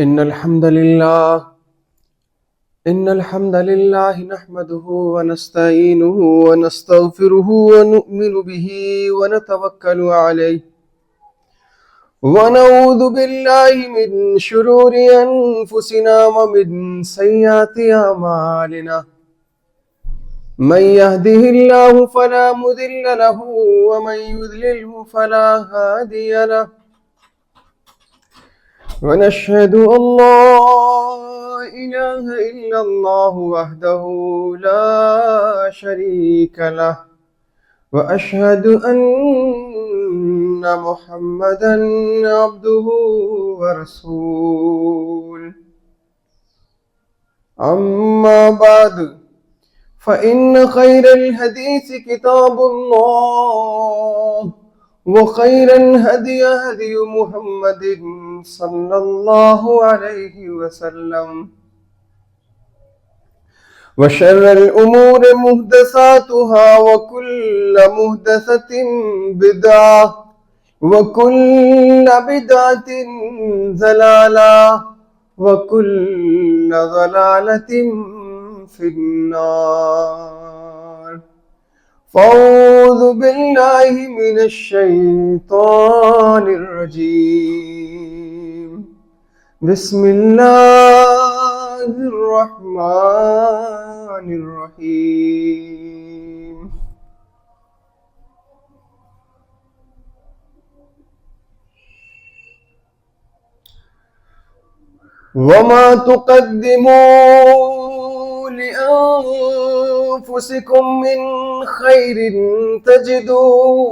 إن الحمد لله نحمده ونستعينه ونستغفره ونؤمن به ونتوكل عليه ونعوذ بالله من شرور أنفسنا ومن سيئات أعمالنا من يهده الله فلا مضل له ومن يضلله فلا هادي له ونشهد أن لا إله إلا الله وحده لا شريك له وأشهد أن محمدا عبده ورسوله أما بعد فإن خير الحديث كتاب الله وخير الهدي هدي محمد صلى الله عليه وسلم وشر الأمور محدثاتها وكل محدثة بدعة وكل بدعة ضلالة وكل ضلالة في النار فأعوذ بالله من الشيطان الرجيم بسم الله الرحمن الرحيم وما تقدموا لأنفسكم من خير تجدوه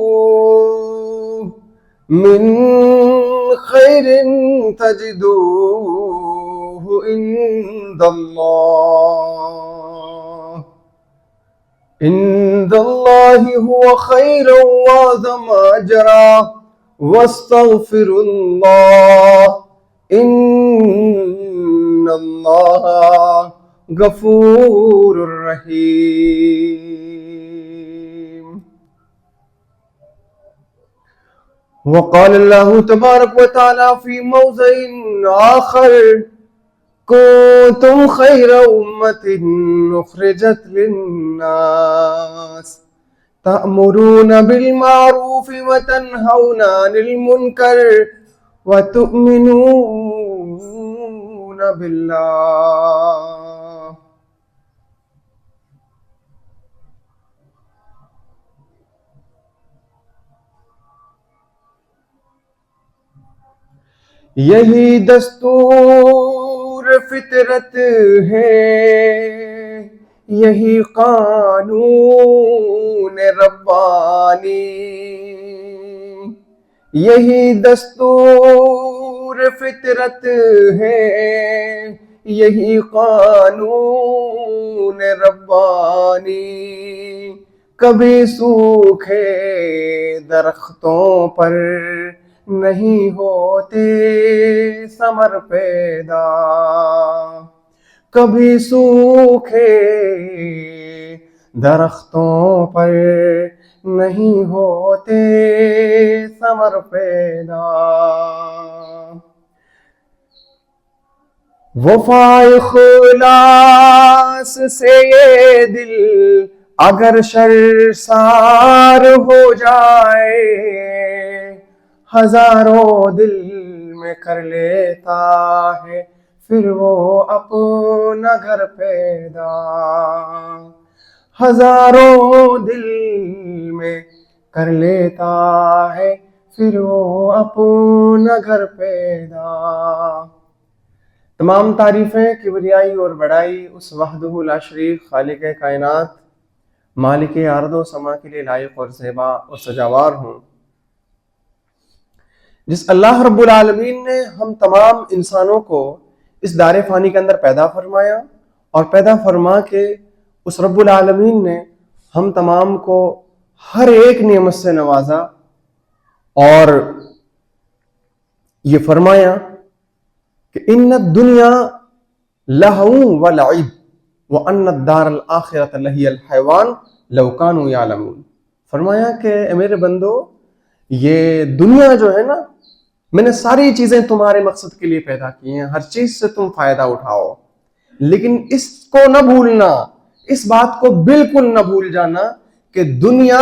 عند الله هو خيرا وأعظم أجرا واستغفروا الله إن الله غفور رحيم وقال الله تبارك وتعالى في موضع آخر كنتم خير أمة أخرجت للناس تأمرون بالمعروف وتنهون عن المنكر وتؤمنون بالله یہی دستور فطرت ہے یہی قانون ربانی یہی دستور فطرت ہے یہی قانون ربانی کبھی سوکھے درختوں پر نہیں ہوتے ثمر پیدا کبھی سوکھے درختوں پر نہیں ہوتے ثمر پیدا وفا اخلاص سے یہ دل اگر شرسار ہو جائے ہزاروں دل میں کر لیتا ہے پھر وہ اپنا گھر پیدا ہزاروں دل میں کر لیتا ہے پھر وہ اپنا گھر پیدا تمام تعریفیں کبریائی اور بڑائی اس وحدہ لا شریک خالق کائنات مالک ارض و سما کے لیے لائق اور زیبا اور سجاوار ہوں جس اللہ رب العالمین نے ہم تمام انسانوں کو اس دار فانی کے اندر پیدا فرمایا اور پیدا فرما کے اس رب العالمین نے ہم تمام کو ہر ایک نعمت سے نوازا اور یہ فرمایا کہ ان الدنیا لہو و لعب وان الدار الآخرۃ لہی الحیوان لو کانوا یعلمون. فرمایا کہ اے میرے بندو یہ دنیا جو ہے نا میں نے ساری چیزیں تمہارے مقصد کے لیے پیدا کی ہیں، ہر چیز سے تم فائدہ اٹھاؤ، لیکن اس کو نہ بھولنا، اس بات کو بالکل نہ بھول جانا کہ دنیا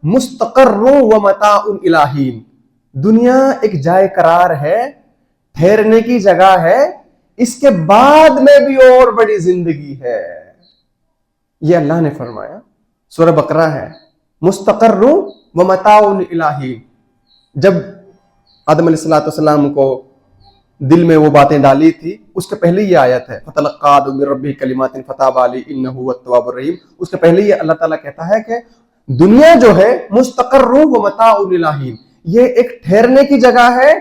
مستقر و متاع الہین، دنیا ایک جائے قرار ہے، ٹھہرنے کی جگہ ہے، اس کے بعد میں بھی اور بڑی زندگی ہے۔ یہ اللہ نے فرمایا، سورہ بقرہ ہے، مستقر و متاع الہین۔ جب آدم علیہ السلام کو دل میں وہ باتیں ڈالی تھی، اس کے پہلے یہ آیت ہے، فَتَلَقَّىٰ آدَمُ مِن رَبِّهِ كَلِمَاتٍ فَتَابَ عَلَيْهِ إِنَّهُ هُوَ التَّوَّابُ الرَّحِيمُ۔ اس کے پہلے یہ اللہ تعالیٰ کہتا ہے کہ دنیا جو ہے مستقر و متاع الہین، یہ ایک ٹھہرنے کی جگہ ہے۔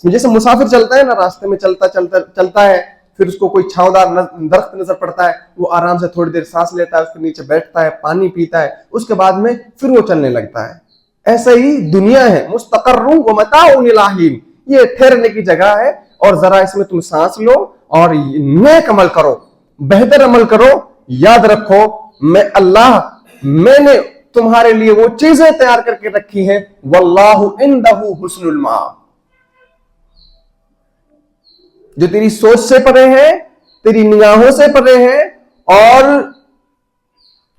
جیسے مسافر چلتا ہے نا، راستے میں چلتا ہے، پھر اس کو کوئی چھاؤدار درخت نظر پڑتا ہے، وہ آرام سے تھوڑی دیر سانس لیتا ہے، اس کے نیچے بیٹھتا ہے، پانی پیتا ہے، اس کے بعد میں پھر وہ چلنے لگتا ہے۔ ایسا ہی دنیا ہے، مستقر و متاع الہین، یہ ٹھہرنے کی جگہ ہے، اور ذرا اس میں تم سانس لو اور نیک عمل کرو، بہتر عمل کرو۔ یاد رکھو میں اللہ، میں نے تمہارے لیے وہ چیزیں تیار کر کے رکھی ہیں، واللہ عندہ حسن المآب، جو تیری سوچ سے پرے ہے، تیری نگاہوں سے پرے ہے، اور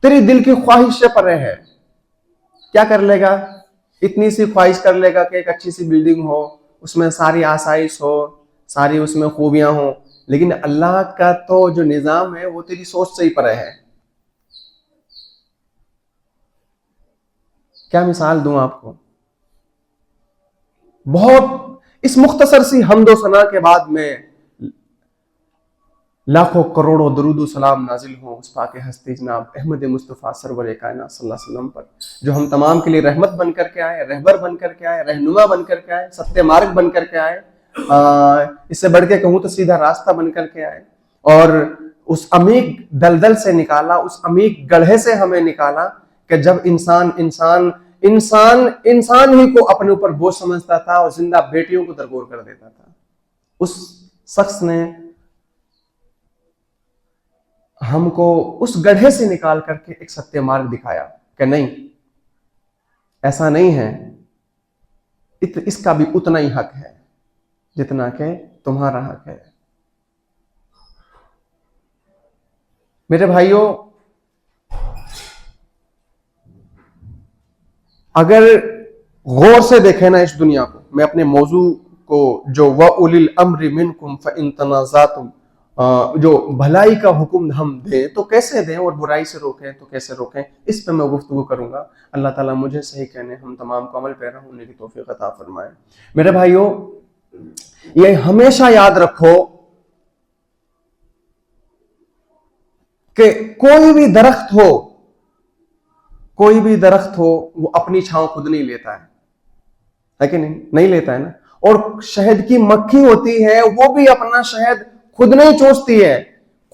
تیری دل کی خواہش سے پرے ہے۔ کیا کر لے گا؟ اتنی سی خواہش کر لے گا کہ ایک اچھی سی بلڈنگ ہو، اس میں ساری آسائش ہو، ساری اس میں خوبیاں ہوں، لیکن اللہ کا تو جو نظام ہے وہ تیری سوچ سے ہی پرے ہے۔ کیا مثال دوں آپ کو؟ بہت اس مختصر سی حمد و ثنا کے بعد میں لاکھوں کروڑوں درود و سلام نازل ہوں اس پاک ہستی جناب احمد مصطفیٰ سرور کائنات صلی اللہ علیہ وسلم پر، جو ہم تمام کے لیے رحمت بن کر کے آئے، رہبر بن کر کے آئے، رہنما بن کر کے آئے، ستیہ مارگ بن کر کے آئے، اس سے بڑھ کے کہوں تو سیدھا راستہ بن کر کے آئے، اور اس عمیق دلدل سے نکالا، اس عمیق گڑھے سے ہمیں نکالا کہ جب انسان ہی کو اپنے اوپر بوجھ سمجھتا تھا اور زندہ بیٹیوں کو درگور کر دیتا تھا، اس شخص نے ہم کو اس گڑھے سے نکال کر کے ایک ستیہ مارگ دکھایا کہ نہیں، ایسا نہیں ہے، اس کا بھی اتنا ہی حق ہے جتنا کہ تمہارا حق ہے۔ میرے بھائیوں، اگر غور سے دیکھیں نا اس دنیا کو، میں اپنے موضوع کو جو وَأُولِي الْأَمْرِ مِنْكُمْ فَإِن تَنَازَعْتُمْ، جو بھلائی کا حکم ہم دیں تو کیسے دیں، اور برائی سے روکیں تو کیسے روکیں، اس پہ میں گفتگو کروں گا۔ اللہ تعالیٰ مجھے صحیح کہنے، ہم تمام کو عمل پیرا ہونے کی توفیق عطا فرمائے۔ میرے بھائیوں، یہ ہمیشہ یاد رکھو کہ کوئی بھی درخت ہو وہ اپنی چھاؤں خود نہیں لیتا ہے کہ نہیں لیتا ہے نا، اور شہد کی مکھی ہوتی ہے وہ بھی اپنا شہد خود نہیں چوستی ہے،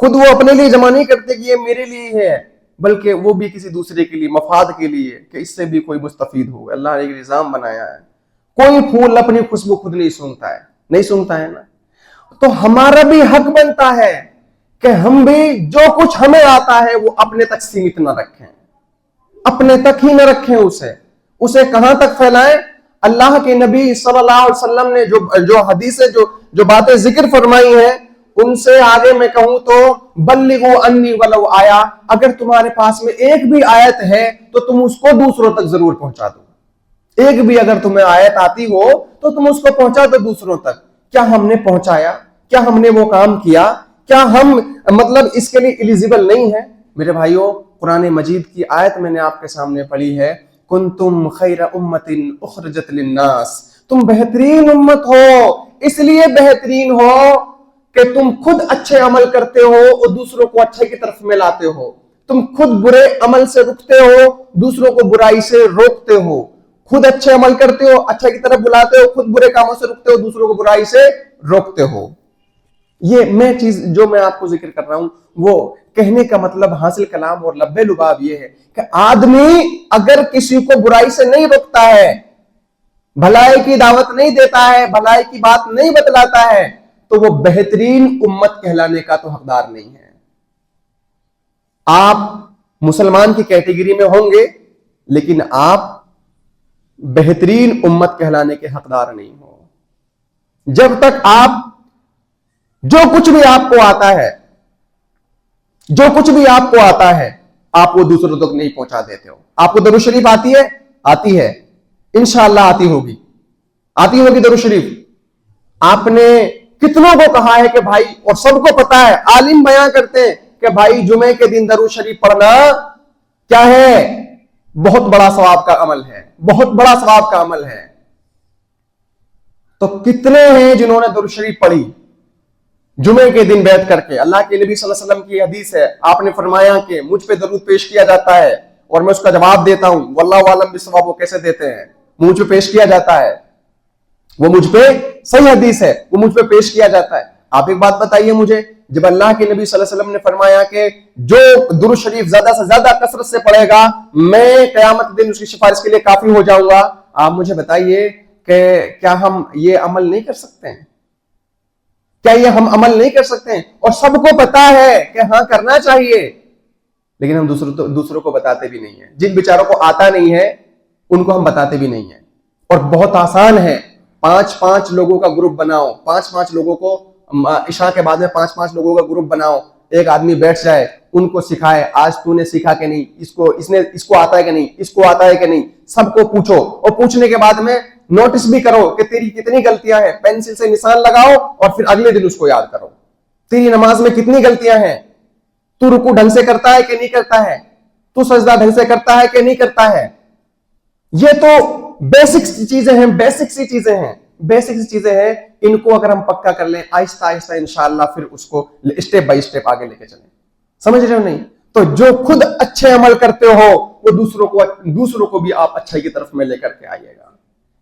خود وہ اپنے لیے جمع نہیں کرتے کہ یہ میرے لیے ہے، بلکہ وہ بھی کسی دوسرے کے لیے، مفاد کے لیے، کہ اس سے بھی کوئی مستفید ہو۔ اللہ نے ایک نظام بنایا ہے، کوئی پھول اپنی خوشبو خود نہیں سونگتا ہے نا، تو ہمارا بھی حق بنتا ہے کہ ہم بھی جو کچھ ہمیں آتا ہے وہ اپنے تک سیمت نہ رکھیں، اپنے تک ہی نہ رکھیں، اسے کہاں تک پھیلائیں؟ اللہ کے نبی صلی اللہ علیہ وسلم نے جو حدیثیں جو باتیں ذکر فرمائی ہیں، ان سے آگے میں کہوں تو بلغوا انی ولو آیا، اگر تمہارے پاس میں ایک بھی آیت ہے تو تم اس کو دوسروں تک ضرور پہنچا دو، ایک بھی اگر تمہیں آیت آتی ہو تو تم اس کو پہنچا دو دوسروں تک۔ کیا ہم نے پہنچایا؟ کیا ہم نے وہ کام کیا؟ کیا ہم اس کے لیے ایلیجیبل نہیں ہیں؟ میرے بھائیوں، قرآن مجید کی آیت میں نے آپ کے سامنے پڑھی ہے، کنتم خیر امت اخرجت للناس، تم بہترین امت ہو، اس لیے بہترین ہو کہ تم خود اچھے عمل کرتے ہو اور دوسروں کو اچھے کی طرف میں لاتے ہو، تم خود برے عمل سے رکتے ہو، دوسروں کو برائی سے روکتے ہو، خود اچھے عمل کرتے ہو، اچھے کی طرف بلاتے ہو، خود برے کاموں سے رکتے ہو، دوسروں کو برائی سے روکتے ہو۔ یہ چیز جو میں آپ کو ذکر کر رہا ہوں، وہ کہنے کا مطلب حاصل کلام اور لبے لباب یہ ہے کہ آدمی اگر کسی کو برائی سے نہیں روکتا ہے، بھلائی کی دعوت نہیں دیتا ہے، بھلائی کی بات نہیں بتلاتا ہے، تو وہ بہترین امت کہلانے کا تو حقدار نہیں ہے۔ آپ مسلمان کی کیٹیگری میں ہوں گے، لیکن آپ بہترین امت کہلانے کے حقدار نہیں ہو۔ جب تک آپ جو کچھ بھی آپ کو آتا ہے آپ وہ دوسروں تک نہیں پہنچا دیتے ہو. آپ کو درود شریف آتی ہے انشاءاللہ آتی ہوگی درود شریف. آپ نے کتنوں کو کہا ہے کہ بھائی, اور سب کو پتا ہے, عالم بیان کرتے ہیں کہ بھائی جمعے کے دن درود شریف پڑھنا کیا ہے, بہت بڑا ثواب کا عمل ہے. تو کتنے ہیں جنہوں نے درود شریف پڑھی جمعے کے دن بیٹھ کر کے؟ اللہ کے نبی صلی اللہ علیہ وسلم کی حدیث ہے, آپ نے فرمایا کہ مجھ پہ درود پیش کیا جاتا ہے اور میں اس کا جواب دیتا ہوں. واللہ اعلم بالصواب. وہ کیسے دیتے ہیں؟ مجھ پہ پیش کیا جاتا ہے, وہ مجھ پہ صحیح حدیث ہے, وہ مجھ پہ پیش کیا جاتا ہے. آپ ایک بات بتائیے مجھے, جب اللہ کے نبی صلی اللہ علیہ وسلم نے فرمایا کہ جو درود شریف زیادہ سے زیادہ کثرت سے پڑھے گا میں قیامت کے دن اس کی سفارش کے لیے کافی ہو جاؤں گا, آپ مجھے بتائیے کہ کیا ہم یہ عمل نہیں کر سکتے ہیں؟ اور سب کو پتا ہے کہ ہاں کرنا چاہیے, لیکن ہم دوسروں کو بتاتے بھی نہیں ہیں. جن بیچاروں کو آتا نہیں ہے ان کو ہم بتاتے بھی نہیں ہیں. اور بہت آسان ہے, 5 لوگوں کا گروپ بناؤ, 5 لوگوں کو عشاء کے بعد میں 5 لوگوں کا گروپ بناؤ, ایک آدمی بیٹھ جائے, ان کو سکھائے, آج تو نے سیکھا کہ نہیں, اس کو آتا ہے کہ نہیں, اس کو آتا ہے کہ نہیں, سب کو پوچھو. اور پوچھنے کے بعد میں نوٹس بھی کرو کہ تیری کتنی غلطیاں ہیں, پینسل سے نشان لگاؤ اور پھر اگلے دن اس کو یاد کرو. تیری نماز میں کتنی غلطیاں ہیں, تو رکوع ڈھنگ سے کرتا ہے کہ نہیں کرتا ہے, تو سجدہ ڈھنگ سے کرتا ہے کہ نہیں کرتا ہے. یہ تو بیسک سی چیزیں ہیں, ان کو اگر ہم پکا کر لیں آہستہ آہستہ انشاءاللہ پھر اس کو اسٹیپ بائی اسٹیپ آگے لے کے چلیں. سمجھ رہے ہو نہیں؟ تو جو خود اچھے عمل کرتے ہو وہ دوسروں کو بھی آپ اچھائی کی طرف میں لے کر کے آئیے گا.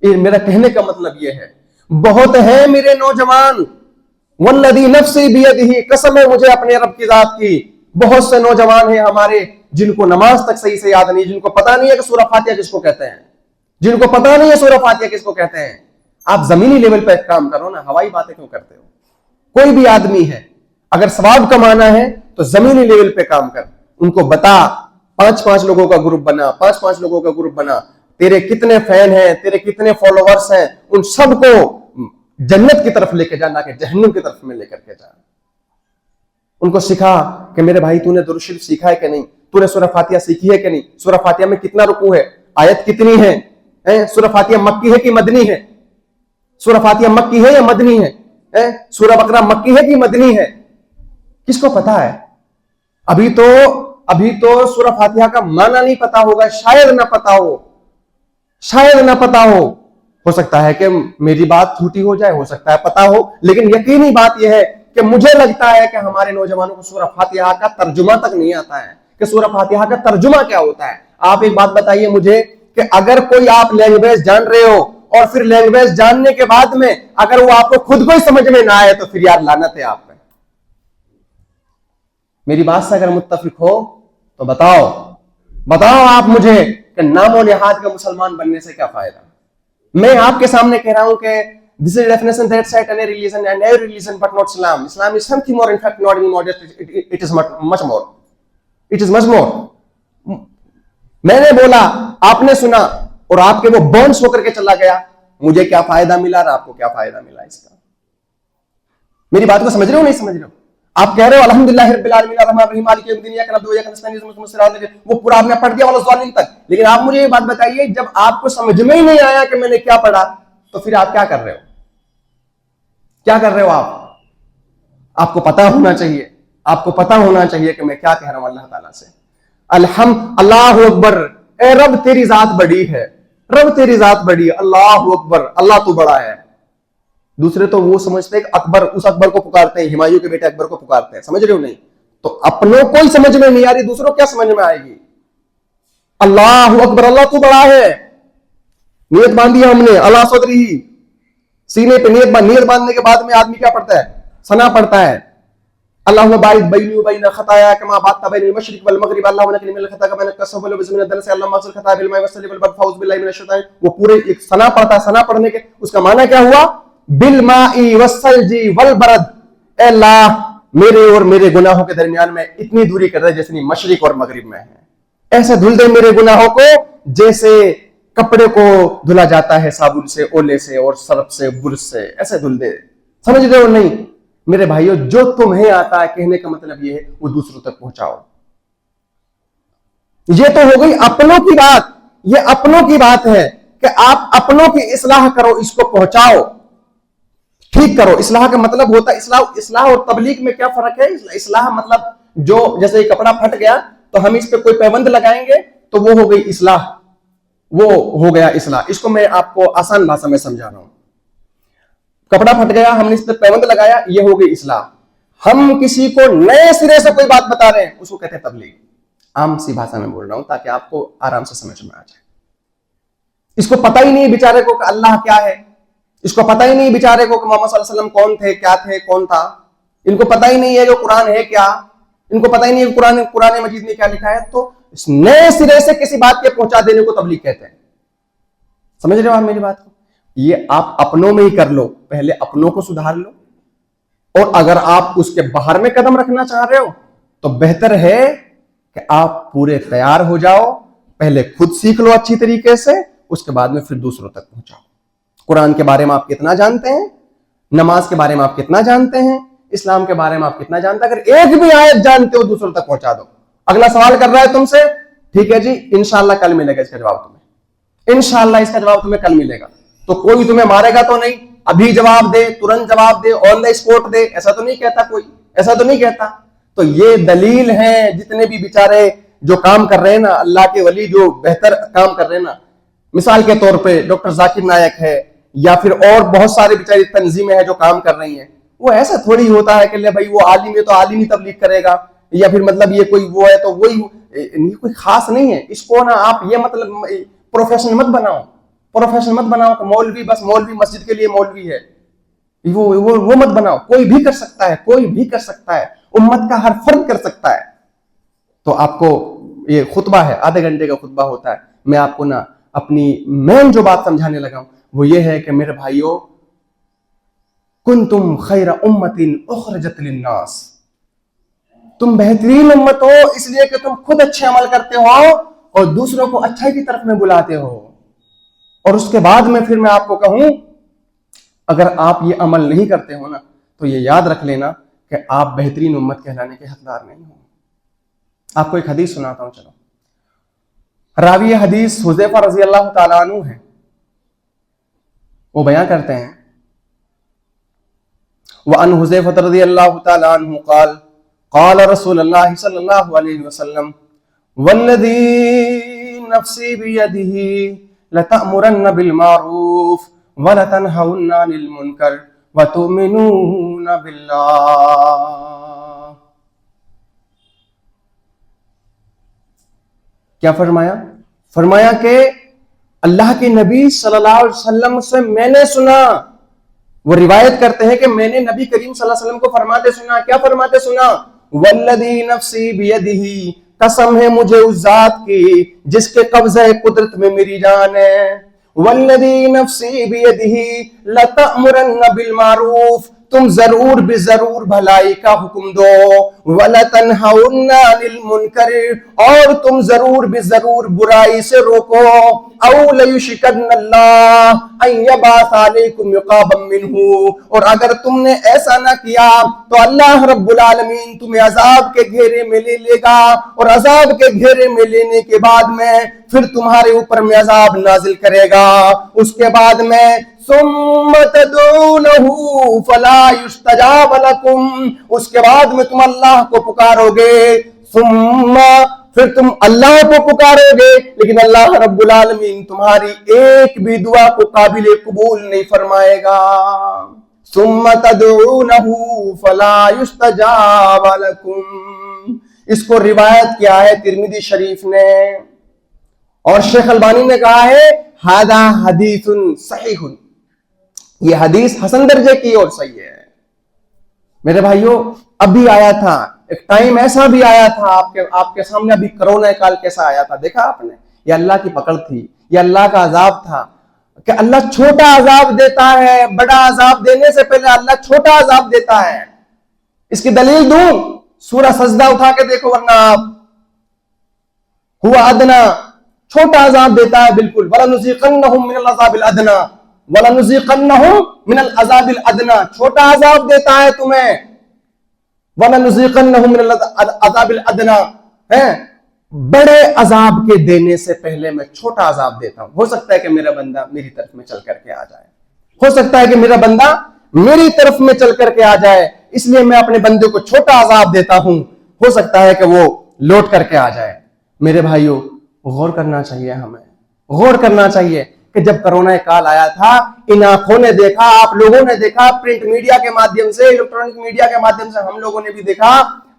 یہ میرا کہنے کا مطلب یہ ہے. بہت ہے میرے نوجوان, والذی نفسی بیدہ, قسم ہے مجھے اپنے رب کی ذات کی, بہت سے نوجوان ہیں ہمارے جن کو نماز تک صحیح سے یاد نہیں, جن کو پتا نہیں ہے کہ سورہ فاتحہ کس کو کہتے ہیں, آپ زمینی لیول پہ کام کرو نا, ہوائی باتیں کیوں کرتے ہو؟ کوئی بھی آدمی ہے اگر ثواب کمانا ہے تو زمینی لیول پہ کام کر, ان کو بتا, 5 لوگوں کا گروپ بنا, تیرے کتنے فین ہیں, تیرے کتنے فالوورز ہیں, ان سب کو جنت کی طرف لے کے جانا کہ جہنم کی طرف میں لے کر کے جا. ان کو سکھا کہ میرے بھائی تو نے درود شریف سیکھا ہے کہ نہیں, تو نے سورہ فاتحہ سیکھی ہے کہ نہیں, سورہ فاتحہ میں کتنا رکوع ہے, آیت کتنی ہے, سورہ فاتحہ مکی ہے کہ مدنی ہے, سورہ فاتحہ مکی ہے یا مدنی ہے, سورہ بقرہ مکی ہے کہ مدنی ہے, کس کو پتا ہے؟ ابھی تو سورہ فاتحہ کا معنی نہیں پتا ہوگا, شاید نہ پتا ہو سکتا ہے کہ میری بات جھوٹی ہو جائے, ہو سکتا ہے پتا ہو, لیکن یقینی بات یہ ہے کہ مجھے لگتا ہے کہ ہمارے نوجوانوں کو سورہ فاتحہ کا ترجمہ تک نہیں آتا ہے کہ سورہ فاتحہ کا ترجمہ کیا ہوتا ہے. آپ ایک بات بتائیے مجھے کہ اگر کوئی آپ لینگویج جان رہے ہو اور پھر لینگویج جاننے کے بعد میں اگر وہ آپ کو خود کو ہی سمجھ میں نہ آئے تو پھر یار لعنت ہے آپ پہ. میری بات سے اگر متفق ہو تو بتاؤ آپ مجھے کہ نام و نہاد کا مسلمان بننے سے کیا فائدہ؟ میں آپ کے سامنے کہہ رہا ہوں کہ this is a definition that set any religion and every religion but not Islam. Islam is something more, in fact not even modest, it is much more. میں نے بولا, آپ نے سنا اور آپ کے وہ بونس ہو کر کے چلا گیا, مجھے کیا فائدہ ملا اور آپ کو کیا فائدہ ملا اس کا؟ میری بات کو سمجھ رہے ہو نہیں سمجھ رہے ہو؟ آپ کہہ رہے ہو الحمدللہ رب العالمین الرحمن الرحیم مالک یوم الدین ایاک نعبد و ایاک نستعین, وہ پورا آپ نے پڑھ دیا والا ضالین تک, لیکن آپ مجھے یہ بات بتائیے جب آپ کو سمجھ میں ہی نہیں آیا کہ میں نے کیا پڑھا تو پھر آپ کیا کر رہے ہو؟ آپ کو پتا ہونا چاہیے کہ میں کیا کہہ رہا ہوں اللہ تعالیٰ سے. اللہ اکبر, اے رب تیری ذات بڑی ہے, اللہ اکبر, اللہ تو بڑا ہے. دوسرے تو وہ سمجھتے ہیں کہ اکبر, اس اکبر کو پکارتے ہیں, ہمایوں کے بیٹے اکبر کو پکارتے ہیں, سمجھ رہے ہو نہیں؟ تو اپنوں کو ہی سمجھ میں نہیں آ رہی, دوسروں کیا سمجھ میں آئے گی؟ اللہ اکبر, اللہ تو بڑا ہے. نیت باندھی ہم نے, اللہ صدری, سینے پہ نیت باندھنے کے بعد میں آدمی کیا پڑھتا ہے؟ ثنا پڑھتا ہے. اللہم باعث بینی و بین خطایا کما بعدت بین المشرق والمغرب, اللہم نقنی من الخطا کما نقی الثوب والوبس من الدنس, اللہم اغسل خطایا بالماء والثلج والبرد فاعوذ باللہ من الشیطان. وہ پورے ایک ثنا پڑھتا ہے, ثنا پڑھنے کے اس کا معنی کیا ہوا؟ بالماء والثلج والبرد, اے اللہ میرے اور میرے گناہوں کے درمیان میں اتنی دوری کر دے جتنی مشرق اور مغرب میں ہے, ایسے دھل دے میرے گناہوں کو جیسے کپڑے کو دھلا جاتا ہے صابن سے، اولے سے اور سرف سے، برش سے، ایسے دھل دے. سمجھ رہے ہو؟ نہیں میرے بھائیو، جو تمہیں آتا ہے کہنے کا مطلب یہ ہے وہ دوسروں تک پہنچاؤ. یہ تو ہو گئی اپنوں کی بات. یہ اپنوں کی بات ہے کہ آپ اپنوں کی اصلاح کرو، اس کو پہنچاؤ، ٹھیک کرو. اصلاح کا مطلب ہوتا ہے اصلاح اور تبلیغ میں کیا فرق ہے؟ اصلاح مطلب جو جیسے کپڑا پھٹ گیا تو ہم اس پہ کوئی پیبند لگائیں گے تو وہ ہو گئی اصلاح، وہ ہو گیا اصلاح. اس کو میں آپ کو آسان بھاشا میں سمجھا رہا ہوں. کپڑا پھٹ گیا، ہم نے اس پہ پیبند لگایا، یہ ہو گئی اصلاح. ہم کسی کو نئے سرے سے کوئی بات بتا رہے ہیں، اس کو کہتے ہیں تبلیغ. عام سی بھاشا میں بول رہا ہوں تاکہ آپ کو آرام سے سمجھ میں آ جائے. اس کو پتہ ہی نہیں بیچارے کو کہ اللہ کیا ہے، اس کو پتہ ہی نہیں بیچارے کو کہ محمد صلی اللہ علیہ وسلم کون تھے، کیا تھے، کون تھا. ان کو پتہ ہی نہیں ہے جو قرآن ہے کیا، ان کو پتہ ہی نہیں ہے قرآن مجید میں کیا لکھا ہے. تو اس نئے سرے سے کسی بات کے پہنچا دینے کو تبلیغ کہتے ہیں. سمجھ رہے ہو آپ میری بات کو؟ یہ آپ اپنوں میں ہی کر لو، پہلے اپنوں کو سدھار لو. اور اگر آپ اس کے باہر میں قدم رکھنا چاہ رہے ہو تو بہتر ہے کہ آپ پورے تیار ہو جاؤ، پہلے خود سیکھ لو اچھی طریقے سے، اس کے بعد میں پھر دوسروں تک پہنچاؤ. قرآن کے بارے میں آپ کتنا جانتے ہیں، نماز کے بارے میں آپ کتنا جانتے ہیں، اسلام کے بارے میں آپ کتنا جانتے ہیں. اگر ایک بھی آیت جانتے ہو دوسروں تک پہنچا دو. اگلا سوال کر رہا ہے تم سے، ٹھیک ہے جی انشاءاللہ کل ملے گا اس کا جواب تمہیں، انشاءاللہ اس کا جواب تمہیں کل ملے گا. تو کوئی تمہیں مارے گا تو نہیں، ابھی جواب دے، ترنت جواب دے، آن دا اسپوٹ دے، ایسا تو نہیں کہتا کوئی، ایسا تو نہیں کہتا. تو یہ دلیل ہے جتنے بھی بیچارے جو کام کر رہے ہیں نا، اللہ کے ولی جو بہتر کام کر رہے ہیں نا، مثال کے طور پہ ڈاکٹر ذاکر نائک ہے یا پھر اور بہت ساری بیچاری تنظیمیں ہیں جو کام کر رہی ہیں. وہ ایسا تھوڑی ہوتا ہے کہ لے بھائی وہ عالم ہے تو عالم ہی تبلیغ کرے گا، یا پھر مطلب یہ کوئی وہ ہے تو وہی، یہ کوئی خاص نہیں ہے. اس کو نا آپ یہ مطلب پروفیشن مت بناؤ، پروفیشن مت بناؤ کہ مولوی بس مولوی مسجد کے لیے مولوی ہے، وہ مت بناؤ. کوئی بھی کر سکتا ہے، کوئی بھی کر سکتا ہے، امت کا ہر فرد کر سکتا ہے. تو آپ کو یہ خطبہ ہے، آدھے گھنٹے کا خطبہ ہوتا ہے. میں آپ کو نا اپنی مین جو بات سمجھانے لگا ہوں وہ یہ ہے کہ میرے بھائیو، کنتم خیر امت اخرجت للناس، تم بہترین امت ہو اس لیے کہ تم خود اچھے عمل کرتے ہو اور دوسروں کو اچھائی کی طرف میں بلاتے ہو. اور اس کے بعد میں پھر میں آپ کو کہوں، اگر آپ یہ عمل نہیں کرتے ہو نا تو یہ یاد رکھ لینا کہ آپ بہترین امت کہلانے کے حقدار نہیں ہو. آپ کو ایک حدیث سناتا ہوں. چلو، راوی حدیث حذیفہ رضی اللہ تعالیٰ عنہ ہے. وہ بیان کرتے ہیں، وعن حذیفہ رضی اللہ تعالیٰ عنہ قال قال رسول اللہ صلی اللہ علیہ وسلم والذی نفسی بیدہ لتأمرن بالمعروف ولتنہون عن المنکر وتؤمنون باللہ. کیا فرمایا؟ فرمایا کہ اللہ کے نبی صلی اللہ علیہ وسلم سے میں نے سنا. وہ روایت کرتے ہیں کہ میں نے نبی کریم صلی اللہ علیہ وسلم کو فرماتے سنا. کیا فرماتے سنا؟ والذی نفسی بیدہ، قسم ہے مجھے اس ذات کی جس کے قبضہ قدرت میں میری جان ہے. والذی نفسی بیدہ لتأمرن بالمعروف، تم ضرور بے ضرور بھلائی کا حکم دو. وَلَتَنْهَوْنَ عَنِ الْمُنْكَرِ، اور تم ضرور بے ضرور برائی سے روکو. اَوْ لَيُشْرِكَنَّ اللَّهُ أَن يَبْعَثَ عَلَيْكُمْ عِقَابًا مِّنْهُ، اور اگر تم نے ایسا نہ کیا تو اللہ رب العالمین تمہیں عذاب کے گھیرے میں لے لے گا، اور عذاب کے گھیرے میں لینے کے بعد میں پھر تمہارے اوپر میں عذاب نازل کرے گا. اس کے بعد میں ثم تدعونه فلا يستجاب لكم، اس کے بعد میں تم اللہ کو پکارو گے، ثم پھر تم اللہ کو پکارو گے لیکن اللہ رب العالمین تمہاری ایک بھی دعا کو قابل قبول نہیں فرمائے گا. ثم تدعونه فلا يستجاب لكم. اس کو روایت کیا ہے ترمذی شریف نے، اور شیخ البانی نے کہا ہے ھذا حدیث صحیح، یہ حدیث حسن درجے کی اور صحیح ہے. میرے بھائیوں، ابھی آیا تھا ایک ٹائم، ایسا بھی آیا تھا آپ کے سامنے، ابھی کرونا کال کیسا آیا تھا دیکھا آپ نے. یہ اللہ کی پکڑ تھی، یہ اللہ کا عذاب تھا کہ اللہ چھوٹا عذاب دیتا ہے. بڑا عذاب دینے سے پہلے اللہ چھوٹا عذاب دیتا ہے. اس کی دلیل دوں؟ سورہ سجدہ اٹھا کے دیکھو ورنہ آپ. ہوا ادنا، چھوٹا عذاب دیتا ہے بالکل. وَلَنُذِيقَنَّهُم مِّنَ الْعَذَابِ الْأَدْنَىٰ وَلَنُذِيقَنَّهُم مِّنَ الْعَذَابِ الْأَدْنَىٰ. چھوٹا عذاب دیتا ہے تمہیں. وَلَنُذِيقَنَّهُم مِّنَ الْعَذَابِ الْأَدْنَىٰ. بڑے عذاب کے دینے سے پہلے میں چھوٹا عذاب دیتا ہوں. ہو سکتا ہے کہ میرا بندہ میری طرف میں چل کر کے آ جائے. ہو سکتا ہے کہ میرا بندہ میری طرف میں چل کر کے آ جائے, اس لیے میں اپنے بندے کو چھوٹا عذاب دیتا ہوں. ہو سکتا ہے کہ وہ لوٹ کر کے آ جائے. میرے بھائیوں, غور کرنا چاہیے, ہمیں غور کرنا چاہیے کہ جب کرونا کال آیا تھا, ان آنکھوں نے دیکھا, آپ لوگوں نے دیکھا, پرنٹ میڈیا کے مادھیم سے, الیکٹرانک میڈیا کے مادھیم سے ہم لوگوں نے بھی دیکھا,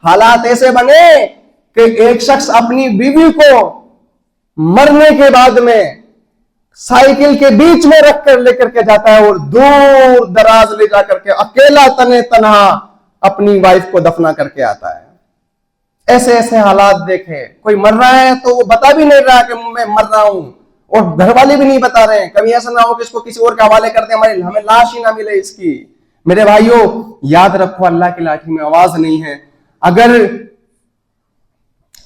حالات ایسے بنے کہ ایک شخص اپنی بیوی کو مرنے کے بعد میں سائیکل کے بیچ میں رکھ کر لے کر کے جاتا ہے اور دور دراز لے جا کر کے اکیلا تنے تنہا اپنی وائف کو دفنا کر کے آتا ہے. ایسے ایسے حالات دیکھے. کوئی مر رہا ہے تو وہ بتا بھی نہیں رہا کہ میں مر رہا ہوں, اور گھر والے بھی نہیں بتا رہے ہیں. کبھی ایسا نہ ہو کہ اس کو کسی اور کے حوالے کر دیں, ہمیں لاش ہی نہ ملے اس کی. میرے بھائیوں, یاد رکھو, اللہ کی لاٹھی میں آواز نہیں ہے. اگر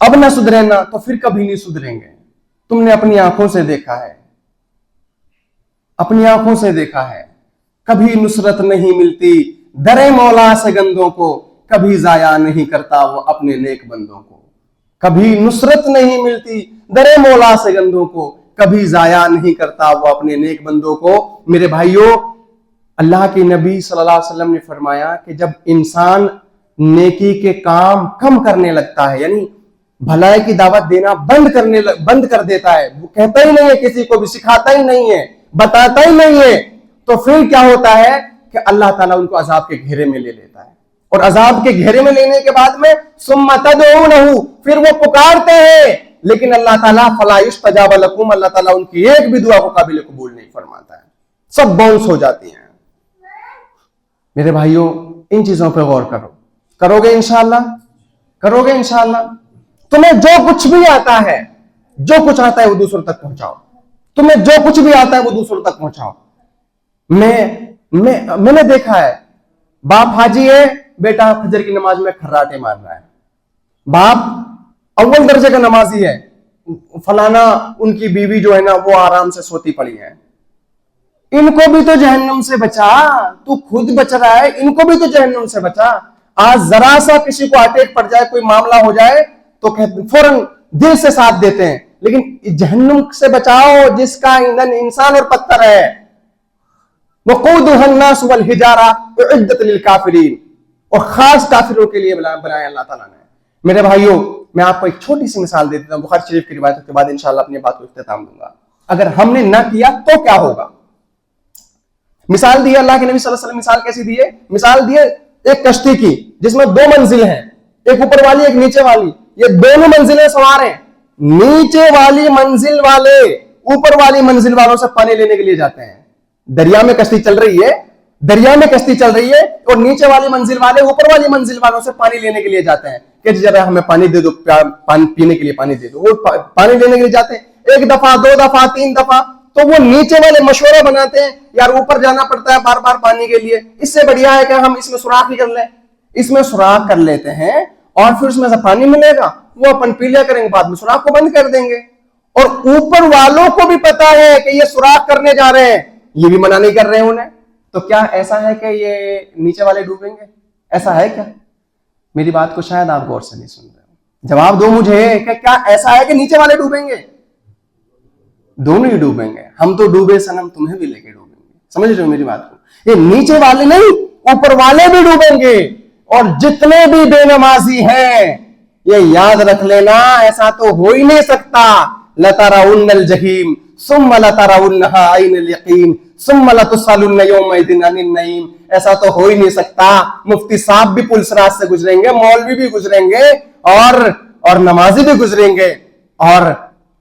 اب نہ سدھرے نا تو پھر کبھی نہیں سدھریں گے. تم نے اپنی آنکھوں سے دیکھا ہے, اپنی آنکھوں سے دیکھا ہے, کبھی نصرت نہیں ملتی در مولا سے گندوں کو, کبھی ضائع نہیں کرتا وہ اپنے نیک بندوں کو. کبھی نصرت نہیں ملتی در مولا سے گندوں کو, کبھی ضائع نہیں کرتا وہ اپنے نیک بندوں کو. میرے بھائیوں, اللہ کے نبی صلی اللہ علیہ وسلم نے فرمایا کہ جب انسان نیکی کے کام کم کرنے لگتا ہے, یعنی بھلائی کی دعوت دینا بند کر دیتا ہے, وہ کہتا ہی نہیں ہے, کسی کو بھی سکھاتا ہی نہیں ہے, بتاتا ہی نہیں ہے, تو پھر کیا ہوتا ہے کہ اللہ تعالیٰ ان کو عذاب کے گھیرے میں لے لیتا ہے. اور عذاب کے گھیرے میں لینے کے بعد میں ثم تدعونہ, پھر وہ پکارتے ہیں, لیکن اللہ تعالیٰ فلا یستجاب لکم, اللہ تعالیٰ ان کی ایک بھی دعا کو قابل قبول نہیں فرماتا ہے, سب باؤنس ہو جاتی ہیں. میرے بھائیوں, ان چیزوں پہ غور کرو. کرو گے انشاءاللہ, کرو گے انشاءاللہ. تمہیں جو کچھ بھی آتا ہے, جو کچھ آتا ہے وہ دوسروں تک پہنچاؤ. تمہیں جو کچھ بھی آتا ہے وہ دوسروں تک پہنچاؤ. میں نے دیکھا ہے, باپ حاجی ہے, بیٹا فجر کی نماز میں کھراٹے مار رہا ہے. باپ اول درجے کا نمازی ہے, فلانا ان کی بیوی جو ہے نا وہ آرام سے سوتی پڑی ہے. ان کو بھی تو جہنم سے بچا, تو خود بچ رہا ہے, ان کو بھی تو جہنم سے بچا. آج ذرا سا کسی کو اٹیک پڑ جائے, کوئی معاملہ ہو جائے تو فوراً دل سے ساتھ دیتے ہیں, لیکن جہنم سے بچاؤ جس کا ایندھن انسان اور پتھر ہے. وقودها الناس والحجارة اعدت للكافرين, اور خاص کافروں کے لیے بنایا اللہ تعالیٰ نے. میرے بھائیوں, میں آپ کو ایک چھوٹی سی مثال دے دیتا ہوں, بخاری شریف کی روایت کے بعد انشاءاللہ اپنی بات کو اختتام دوں گا. اگر ہم نے نہ کیا تو کیا ہوگا. مثال دی اللہ کے نبی صلی اللہ علیہ وسلم, مثال کیسی دی ہے؟ مثال دی ہے ایک کشتی کی جس میں 2 منزل ہیں, ایک اوپر والی ایک نیچے والی. یہ دونوں منزلیں سوار ہیں. نیچے والی منزل والے اوپر والی منزل والوں سے پانی لینے کے لیے جاتے ہیں. دریا میں کشتی چل رہی ہے, دریا میں کشتی چل رہی ہے, اور نیچے والی منزل والے اوپر والی منزل والوں سے پانی لینے کے لیے جاتے ہیں کہ ذرا ہمیں پانی دے دو, پانی پینے کے لیے پانی دے دو. وہ پانی لینے کے لیے جاتے ہیں, 1 دفعہ 2 دفعہ 3 دفعہ, تو وہ نیچے والے مشورہ بناتے ہیں, یار اوپر جانا پڑتا ہے بار بار پانی کے لیے, اس سے بڑھیا ہے کہ ہم اس میں سوراخ ہی کر لیں. اس میں سوراخ کر لیتے ہیں اور پھر اس میں سے پانی ملے گا, وہ اپن پی لیا کریں گے, بعد میں سوراخ کو بند کر دیں گے. اور اوپر والوں کو بھی پتا ہے کہ یہ سوراخ کرنے جا رہے ہیں, یہ بھی منع نہیں کر رہے ہیں انہیں. تو کیا ایسا ہے کہ یہ نیچے والے ڈوبیں گے؟ ایسا ہے کیا؟ میری بات کو شاید آپ غور سے نہیں سن رہے ہو. جواب دو مجھے کہ کیا ایسا ہے کہ نیچے والے ڈوبیں گے؟ دونوں ہی ڈوبیں گے. ہم تو ڈوبے صنم, تمہیں بھی لے کے ڈوبیں گے. سمجھ رہے ہو میری بات کو؟ یہ نیچے والے نہیں, اوپر والے بھی ڈوبیں گے. اور جتنے بھی بے نمازی ہیں, یہ یاد رکھ لینا, ایسا تو ہو ہی نہیں سکتا. لَتَرَوُنَّ الْجَحِيمَ ثُمَّ لَتَرَوُنَّهَا عَيْنَ الْيَقِينِ ثُمَّ لَتُسْأَلُنَّ يَوْمَئِذٍ عَنِ النَّعِيمِ. ایسا تو ہو ہی نہیں سکتا. مفتی صاحب بھی پل صراط سے گزریں گے, مولوی بھی گزریں گے, اور نمازی بھی گزریں گے, اور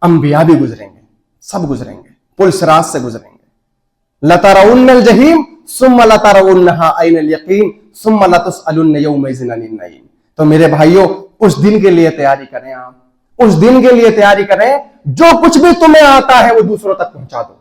انبیاء بھی گزریں گے, سب گزریں گے, پل صراط سے گزریں گے. لَتَرَوُنَّ الْجَحِيمَ ثُمَّ لَتَرَوُنَّهَا عَيْنَ الْيَقِينِ ثُمَّ لَتُسْأَلُنَّ يَوْمَئِذٍ عَنِ النَّعِيمِ. تو میرے بھائیوں, اس دن کے لیے تیاری کریں. آپ اس دن کے لیے تیاری کریں, جو کچھ بھی تمہیں آتا ہے وہ دوسروں تک پہنچا دو.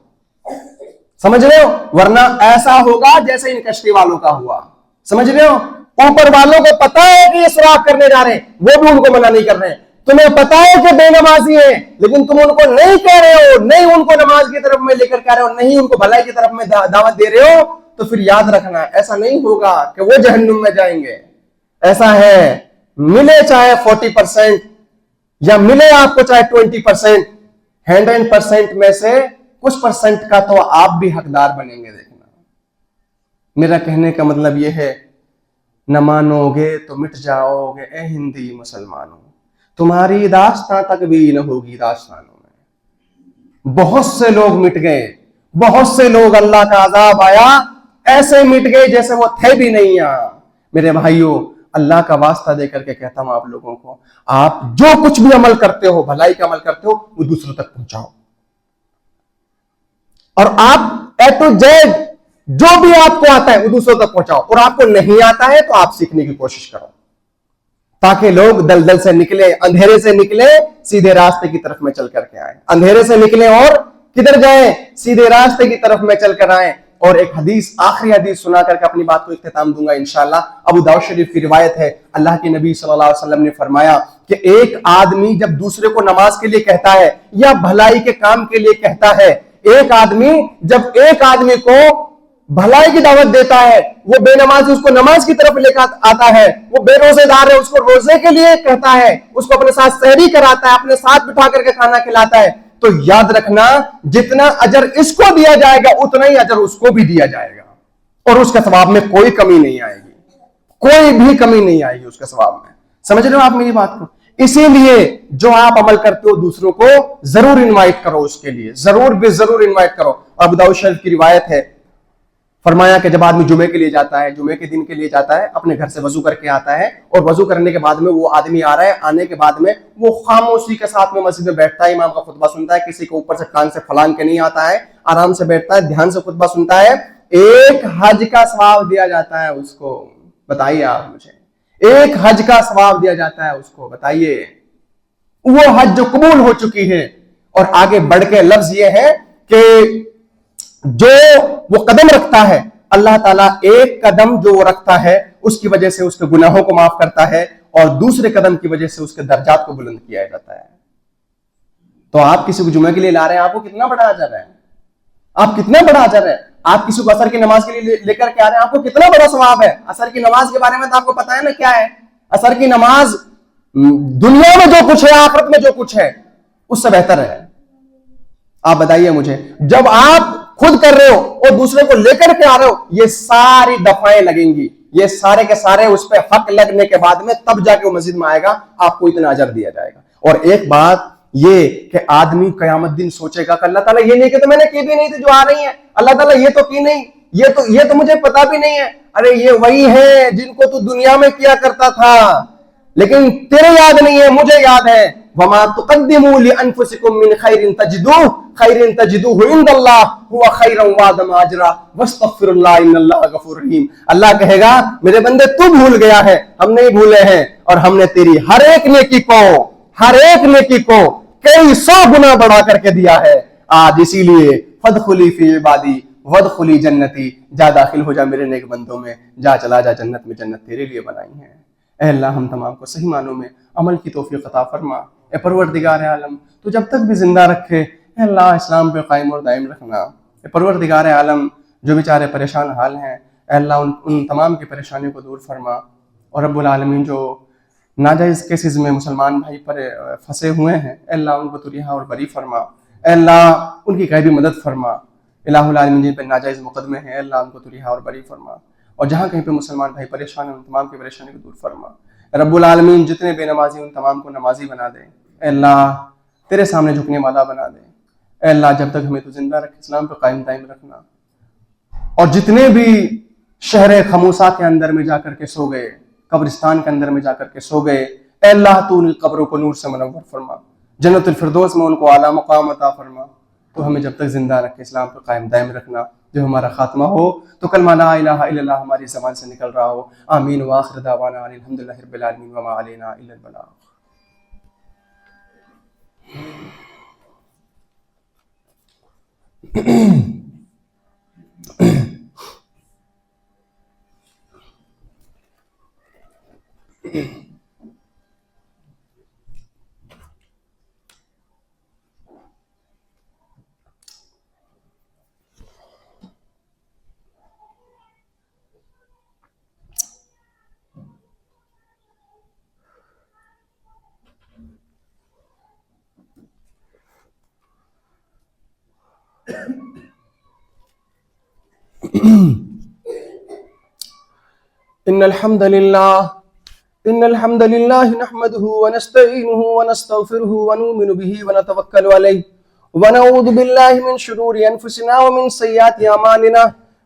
سمجھ رہے ہو؟ ورنہ ایسا ہوگا جیسے ان کشتی والوں کا ہوا. سمجھ رہے ہو؟ اوپر والوں کو پتا ہے کہ یہ سوراخ کرنے جا رہے ہیں, وہ بھی ان کو منع نہیں کر رہے ہیں, تمہیں پتا ہے کہ بے نمازی ہیں لیکن تم ان کو نہیں کہہ رہے ہو, نہیں ان کو نماز کی طرف میں لے کر کہہ رہے ہو, نہیں ان کو بھلائی کی طرف میں دعوت دے رہے ہو, تو پھر یاد رکھنا ایسا نہیں ہوگا کہ وہ جہنم میں جائیں گے. ایسا ہے ملے چاہے 40% یا ملے آپ کو چاہے 20%, 100% میں سے کچھ پرسنٹ کا تو آپ بھی حقدار بنیں گے. دیکھنا میرا کہنے کا مطلب یہ ہے, نہ مانو گے تو مٹ جاؤ گے اے ہندی مسلمانوں, تمہاری داستان تک بھی نہ ہوگی داستانوں میں. بہت سے لوگ مٹ گئے, بہت سے لوگ اللہ کا عذاب آیا ایسے مٹ گئے جیسے وہ تھے بھی نہیں یہاں. میرے بھائیوں, اللہ کا واسطہ دے کر کے کہتا ہوں آپ لوگوں کو, آپ جو کچھ بھی عمل کرتے ہو, بھلائی کا عمل کرتے ہو, وہ دوسروں تک پہنچاؤ. اور آپ اے ٹو زیڈ جو بھی آپ کو آتا ہے وہ دوسروں تک پہنچاؤ, اور آپ کو نہیں آتا ہے تو آپ سیکھنے کی کوشش کرو, تاکہ لوگ دلدل سے نکلے, اندھیرے سے نکلے, سیدھے راستے کی طرف میں چل کر کے آئیں. اندھیرے سے نکلے اور کدھر جائیں, سیدھے راستے کی طرف میں چل کر آئیں. اور ایک حدیث, آخری حدیث سنا کر کے اپنی بات کو اختتام دوں گا انشاءاللہ. ابو داؤد شریف کی روایت ہے, اللہ کے نبی صلی اللہ علیہ وسلم نے فرمایا کہ ایک آدمی جب دوسرے کو نماز کے لیے کہتا ہے یا بھلائی کے کام کے لیے کہتا ہے, ایک آدمی جب ایک آدمی کو بھلائی کی دعوت دیتا ہے, وہ بے نمازی اس کو نماز کی طرف لے کر آتا ہے, وہ بے روزے دار ہے اس کو روزے کے لیے کہتا ہے, اس کو اپنے ساتھ سحری کراتا ہے, اپنے ساتھ بٹھا کر کے کھانا کھلاتا ہے, تو یاد رکھنا جتنا اجر اس کو دیا جائے گا اتنا ہی اجر اس کو بھی دیا جائے گا, اور اس کے ثواب میں کوئی کمی نہیں آئے گی, کوئی بھی کمی نہیں آئے گی اس کے ثواب میں. سمجھ رہے ہو آپ میری بات کو؟ اسی لیے جو آپ عمل کرتے ہو دوسروں کو ضرور انوائٹ کرو, اس کے لیے ضرور بھی ضرور انوائٹ کرو. ابو داؤد شریف کی روایت ہے, فرمایا کہ جب آدمی جمعے کے لیے جاتا ہے, جمعے کے دن کے لیے جاتا ہے, اپنے گھر سے وضو کر کے آتا ہے, اور وضو کرنے کے بعد میں وہ آدمی آ رہا ہے, آنے کے بعد میں وہ خاموشی کے ساتھ میں مسجد میں بیٹھتا ہے, امام کا خطبہ سنتا ہے, کسی کے اوپر سے کان سے پھلان کے نہیں آتا ہے, آرام سے بیٹھتا ہے, دھیان سے خطبہ سنتا ہے, ایک حج کا ثواب دیا جاتا ہے اس کو. بتائیے آپ مجھے, ایک حج کا ثواب دیا جاتا ہے اس کو, بتائیے وہ حج جو قبول ہو چکی ہے. اور آگے بڑھ کے لفظ یہ ہے کہ جو وہ قدم رکھتا ہے, اللہ تعالیٰ ایک قدم جو وہ رکھتا ہے اس کی وجہ سے اس کے گناہوں کو معاف کرتا ہے, اور دوسرے قدم کی وجہ سے اس کے درجات کو بلند کیا جاتا ہے. تو آپ کسی کو جمعے کے لیے لا رہے ہیں, آپ کو کتنا بڑا اجر ہے, آپ کتنا بڑا اجر ہے. آپ کسی کو عصر کی نماز کے لیے لے کر کے آ رہے ہیں, آپ کو کتنا بڑا ثواب ہے. عصر کی نماز کے بارے میں تو آپ کو پتا ہے نا کیا ہے. عصر کی نماز دنیا میں جو کچھ ہے, آخرت میں جو کچھ ہے, اس سے بہتر ہے. آپ بتائیے مجھے, جب آپ خود کر رہے ہو اور دوسرے کو لے کر کے آ رہے ہو, یہ ساری دفعیں لگیں گی, یہ سارے کے سارے اس پہ حق لگنے کے بعد میں تب جا کے وہ مسجد میں آئے گا, آپ کو اتنا اجر دیا جائے گا. اور ایک بات یہ کہ آدمی قیامت دن سوچے گا کہ اللہ تعالیٰ یہ نہیں کہ تو میں نے کی بھی نہیں تھی جو آ رہی ہیں, اللہ تعالیٰ یہ تو کی نہیں, یہ تو مجھے پتا بھی نہیں ہے. ارے یہ وہی ہے جن کو تو دنیا میں کیا کرتا تھا, لیکن تیرے یاد نہیں ہے, مجھے یاد ہے. وما تقدموا لانفسکم من خیر تجدوه عند اللہ هو خیرا واعظم اجرا واستغفر اللہ ان اللہ غفور رحیم. اللہ کہے گا میرے بندے تو بھول گیا ہے, ہم نہیں بھولے ہیں, اور ہم نے تیری ہر ایک نیکی کو کئی 100 گنا بڑھا کر کے دیا ہے آج. اسی لیے فادخلی فی عبادی وادخلی جنتی, جا داخل ہو جا میرے نیک بندوں میں, جا چلا جا جنت میں, جنت تیرے لیے بنائی ہے. اے اللہ ہم تمام کو صحیح معنوں میں عمل کی توفیق عطا فرما. اے پروردگار عالم تو جب تک بھی زندہ رکھے, اے اللہ اسلام پہ قائم اور دائم رکھنا. اے پروردگار عالم جو بیچارے پریشان حال ہیں, اے اللہ ان تمام کی پریشانیوں کو دور فرما. اور رب العالمین جو ناجائز کیسز میں مسلمان بھائی پر پھنسے ہوئے ہیں, اے اللہ ان کو تو رہا اور بری فرما. اے اللہ ان کی غیبی مدد فرما. الہ العالمین جن پہ ناجائز مقدمے ہیں, اے اللہ ان کو تو رہا اور بری فرما. اور جہاں کہیں پہ مسلمان بھائی پریشان ہیں ان تمام کی پریشانی کو دور فرما. رب العالمین جتنے بے نمازی ان تمام کو نمازی بنا دے. اے اللہ تیرے سامنے جھکنے والا بنا دے. اے اللہ جب تک ہمیں تو زندہ رکھ, اسلام پہ قائم دائم رکھنا. اور جتنے بھی شہر خموسا کے اندر میں جا کر کے سو گئے, قبرستان کے اندر میں جا کر کے سو گئے, اے اللہ تو ان قبروں کو نور سے منور فرما, جنت الفردوس میں ان کو اعلیٰ مقام عطا فرما. تو ہمیں جب تک زندہ رکھے اسلام پہ قائم دائم رکھنا. جب ہمارا خاتمہ ہو تو کلمہ لا الہ الا اللہ ہماری زبان سے نکل رہا ہو. آمین وآخر دعوانا الحمدللہ رب العالمین وما علینا الا البلاغ. إن الحمد لله نحمده ونستعينه ونستغفره ونؤمن به ونتوكل عليه ونعوذ بالله من شرور أنفسنا ومن سيئات أعمالنا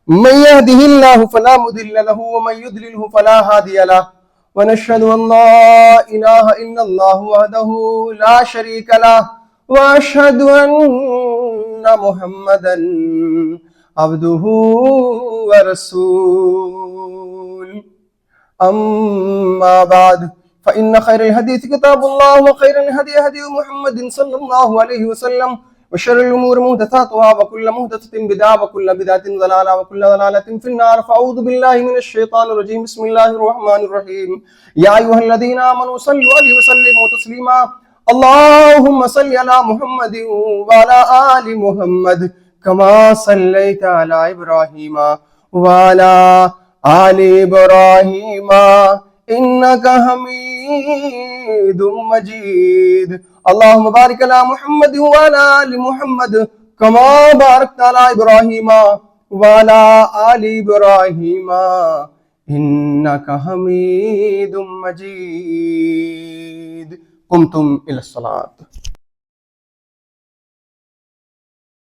من يهده الله فلا مضل له ومن يضلله فلا هادي له ونشهد أن لا إله إلا الله وحده لا شريك له وأشهد أن محمدا عبده ورسوله أما بعد فإن خير الحديث كتاب الله وخير الهدي هدي محمد صلى الله عليه وسلم وشر الأمور محدثاتها وكل محدثة بدعة وكل بدعة ضلالة وكل ضلالة في النار فأعوذ بالله من الشيطان الرجيم بسم الله الرحمن الرحيم يا أيها الذين آمنوا صلوا عليه وسلموا تسليما اللهم صل على محمد وعلى آل محمد كما صليت على إبراهيم وعلى آل إبراهيم إنك حميد مجيد اللهم بارك على محمد وعلى آل محمد كما باركت على إبراهيم وعلى آل إبراهيم إنك حميد مجيد قمتم إلى الصلاة